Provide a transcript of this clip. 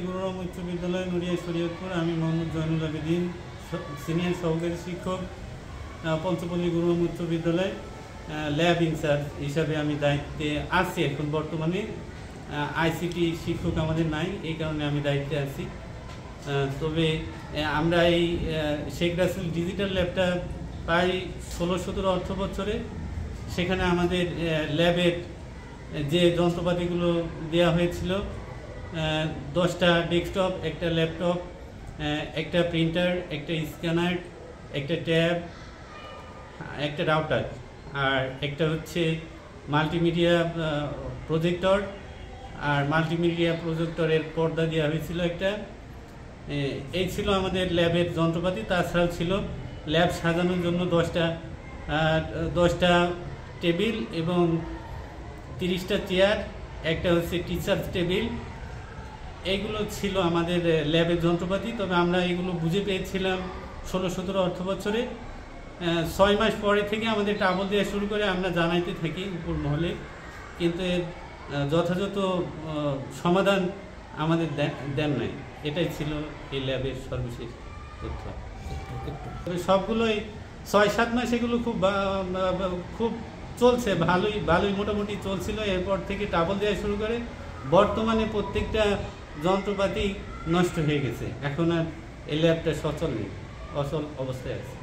গুরুরাম উচ্চ বিদ্যালয় নড়িয়া শরীয়তপুর। আমি মোহাম্মদ জয়নুল আবেদিন, সিনিয়র সহকারী শিক্ষক, পঞ্চপল্লী গুরুরাম উচ্চ বিদ্যালয়, ল্যাব ইনচার্জ হিসাবে আমি দায়িত্বে আছি। এখন বর্তমানে আইসিটি শিক্ষক আমাদের নাই, এই কারণে আমি দায়িত্বে আছি। তবে আমরা এই শেখ রাসেল ডিজিটাল ল্যাবটা প্রায় 16-17 অর্থ বছরে সেখানে আমাদের ল্যাবের যে যন্ত্রপাতিগুলো দেওয়া হয়েছিল, 10টা ডেস্কটপ, একটা ল্যাপটপ, একটা প্রিন্টার, একটা স্ক্যানার, একটা ট্যাব, একটা রাউটার, আর একটা হচ্ছে মাল্টিমিডিয়া প্রজেক্টর, আর মাল্টিমিডিয়া প্রজেক্টরের পর্দা দেওয়া হয়েছিল একটা। এই ছিল আমাদের ল্যাবের যন্ত্রপাতি। তাছাড়াও ছিল ল্যাব সাজানোর জন্য 10টা টেবিল এবং 30টা চেয়ার, একটা হচ্ছে টিচার্স টেবিল। এইগুলো ছিল আমাদের ল্যাবের যন্ত্রপাতি। তবে আমরা এগুলো বুঝে পেয়েছিলাম 16-17 অর্থ বছরে। 6 মাস পরে থেকে আমাদের টাবল দেওয়া শুরু করে আমরা জানাইতে থাকি উপর মহলে, কিন্তু এর যথাযথ সমাধান আমাদের দেন নাই। এটাই ছিল এই ল্যাবের সর্বশেষ তথ্য। সবগুলোই 6-7 মাস এগুলো খুব চলছে, ভালোই মোটামুটি চলছিল। এরপর থেকে টাবল দেওয়া শুরু করে বর্তমানে প্রত্যেকটা যন্ত্রপাতি নষ্ট হয়ে গেছে। এখন আর এই ল্যাবটা সচল নেই, অচল অবস্থায় আছে।